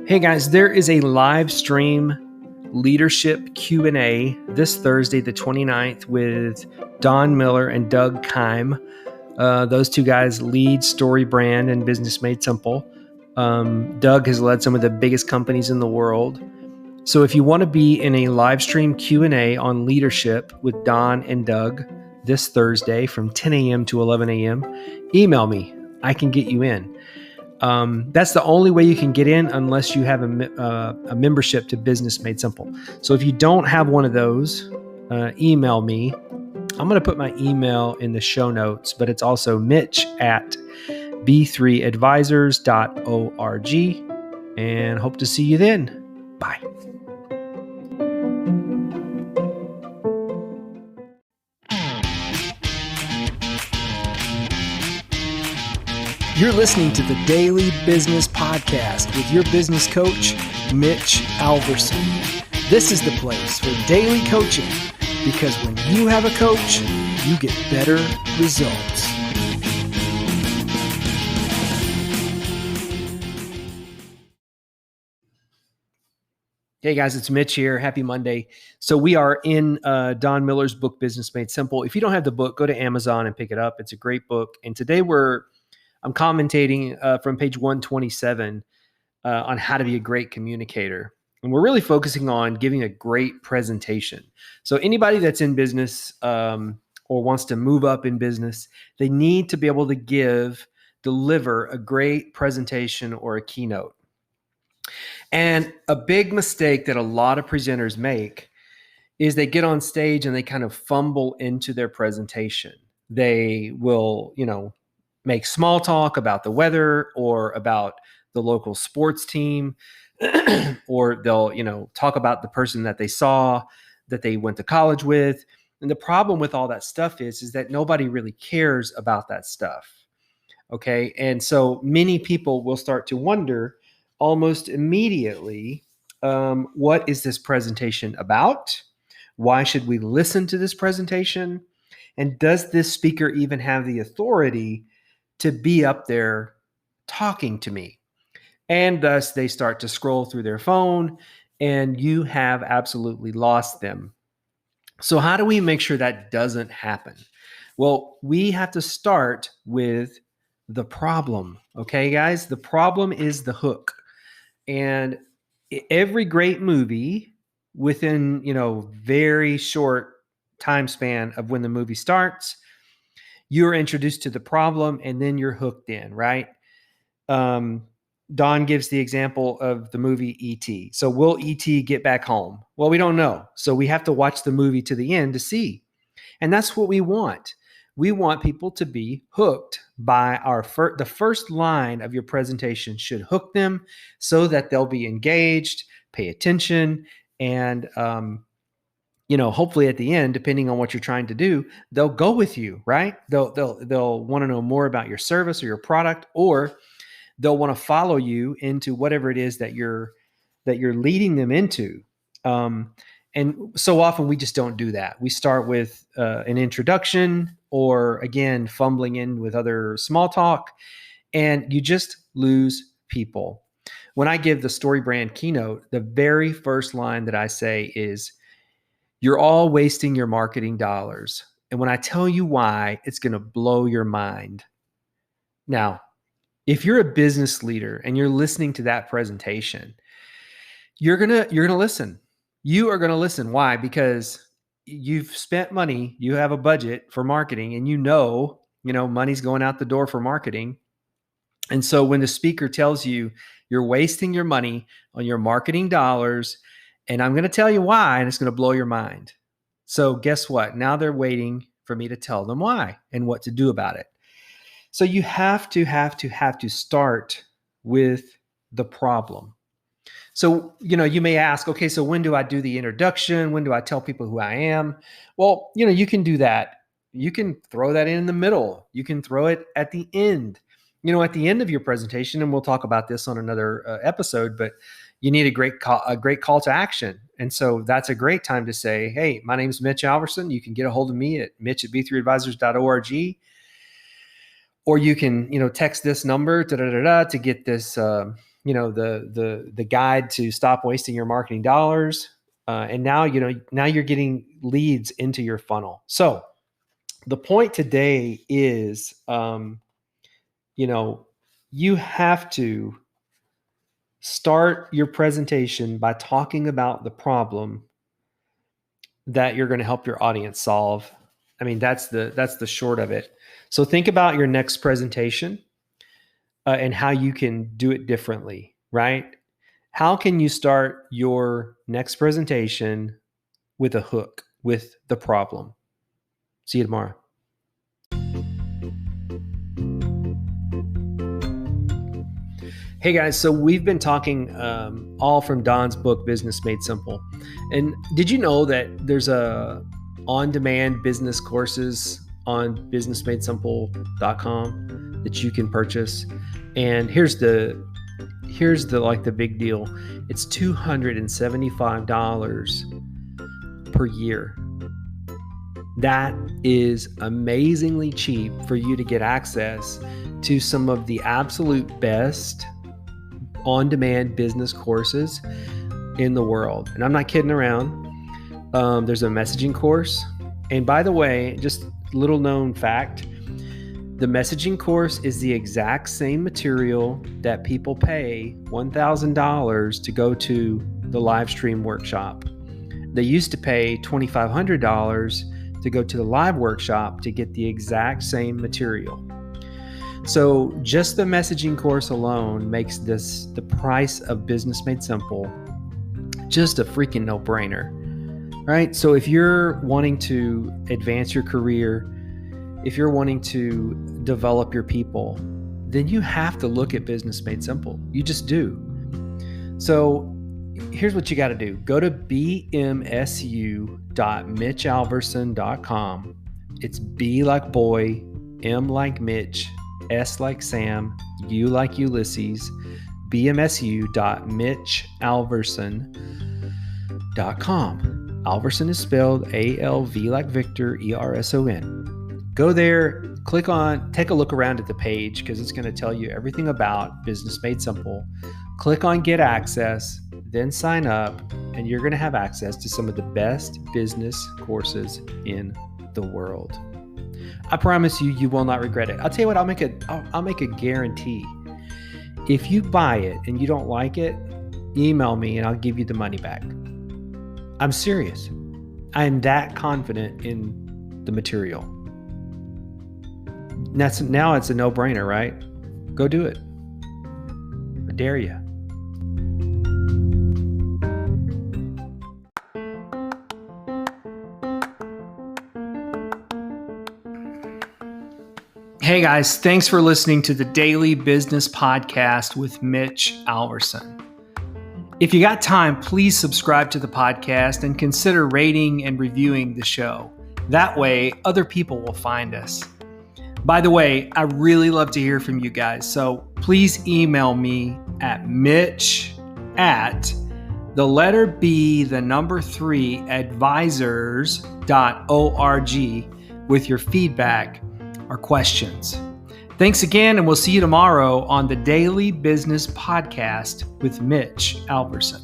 Hey guys, there is a live stream leadership Q&A this Thursday, the 29th, with Don Miller and Doug Keim. Those two guys lead StoryBrand and Business Made Simple. Doug has led some of the biggest companies in the world. So if you want to be in a live stream Q&A on leadership with Don and Doug this Thursday from 10 a.m. to 11 a.m., email me. I can get you in. That's the only way you can get in unless you have a membership to Business Made Simple. So if you don't have one of those, email me. I'm going to put my email in the show notes, but it's also mitch@b3advisors.org, and hope to see you then. Bye. You're listening to the Daily Business Podcast with your business coach, Mitch Alverson. This is the place for daily coaching, because when you have a coach, you get better results. Hey guys, it's Mitch here. Happy Monday. So we are in Don Miller's book, Business Made Simple. If you don't have the book, go to Amazon and pick it up. It's a great book. And today I'm commentating from page 127 on how to be a great communicator. And we're really focusing on giving a great presentation. So anybody that's in business or wants to move up in business, they need to be able to deliver a great presentation or a keynote. And a big mistake that a lot of presenters make is they get on stage and they kind of fumble into their presentation. They will, make small talk about the weather or about the local sports team, or they'll, talk about the person that they saw, that they went to college with. And the problem with all that stuff is that nobody really cares about that stuff. Okay. And so many people will start to wonder almost immediately, what is this presentation about? Why should we listen to this presentation? And does this speaker even have the authority to be up there talking to me? And thus they start to scroll through their phone, and you have absolutely lost them. So how do we make sure that doesn't happen? Well, we have to start with the problem. Okay, guys, the problem is the hook. And every great movie, within, very short time span of when the movie starts, you're introduced to the problem and then you're hooked in, right? Don gives the example of the movie E.T. So will E.T. get back home? Well, we don't know. So we have to watch the movie to the end to see. And that's what we want. We want people to be hooked by the first line of your presentation should hook them so that they'll be engaged, pay attention, and hopefully at the end, depending on what you're trying to do, they'll go with you, right? They'll want to know more about your service or your product, or they'll want to follow you into whatever it is that you're leading them into. And so often we just don't do that. We start with an introduction, or again, fumbling in with other small talk, and you just lose people. When I give the StoryBrand keynote, the very first line that I say is, "You're all wasting your marketing dollars. And when I tell you why, it's going to blow your mind." Now, if you're a business leader and you're listening to that presentation, you're going to listen. You are going to listen. Why? Because you've spent money, you have a budget for marketing, and money's going out the door for marketing. And so when the speaker tells you you're wasting your money on your marketing dollars, and I'm going to tell you why, and it's going to blow your mind. So guess what? Now they're waiting for me to tell them why and what to do about it. So you have to start with the problem. So, you may ask, okay, so when do I do the introduction? When do I tell people who I am? Well, you can do that. You can throw that in the middle. You can throw it at the end. At the end of your presentation, and we'll talk about this on another episode, but you need a great call to action. And so that's a great time to say, hey, my name is Mitch Alverson. You can get a hold of me at mitch@b3advisors.org. or you can, text this number to get this, the guide to stop wasting your marketing dollars. And now you're getting leads into your funnel. So the point today is, you have to start your presentation by talking about the problem that you're going to help your audience solve. I mean, that's the short of it. So think about your next presentation and how you can do it differently, right? How can you start your next presentation with a hook, with the problem? See you tomorrow. Hey guys, so we've been talking all from Don's book, Business Made Simple. And did you know that there's a on-demand business courses on businessmadesimple.com that you can purchase? And here's the big deal. It's $275 per year. That is amazingly cheap for you to get access to some of the absolute best on-demand business courses in the world. And I'm not kidding around. There's a messaging course. And by the way, just a little known fact, the messaging course is the exact same material that people pay $1,000 to go to the live stream workshop. They used to pay $2,500 to go to the live workshop to get the exact same material. So just the messaging course alone makes this, the price of Business Made Simple, just a freaking no-brainer, right? So if you're wanting to advance your career, if you're wanting to develop your people, then you have to look at Business Made Simple. You just do. So here's what you got to do. Go to bmsu.mitchalverson.com. It's B like boy, M like Mitch, S like Sam, U like Ulysses, bmsu.mitchalverson.com. Alverson is spelled A-L-V like Victor, E-R-S-O-N. Go there, take a look around at the page because it's going to tell you everything about Business Made Simple. Click on Get Access, then sign up, and you're going to have access to some of the best business courses in the world. I promise you, you will not regret it. I'll tell you what, I'll make a guarantee. If you buy it and you don't like it, email me and I'll give you the money back. I'm serious. I am that confident in the material. Now it's a no-brainer, right? Go do it. I dare you. Hey guys, thanks for listening to the Daily Business Podcast with Mitch Alverson. If you got time, please subscribe to the podcast and consider rating and reviewing the show. That way, other people will find us. By the way, I really love to hear from you guys, so please email me at mitch@3advisors.org with your feedback or questions. Thanks again, and we'll see you tomorrow on the Daily Business Podcast with Mitch Alverson.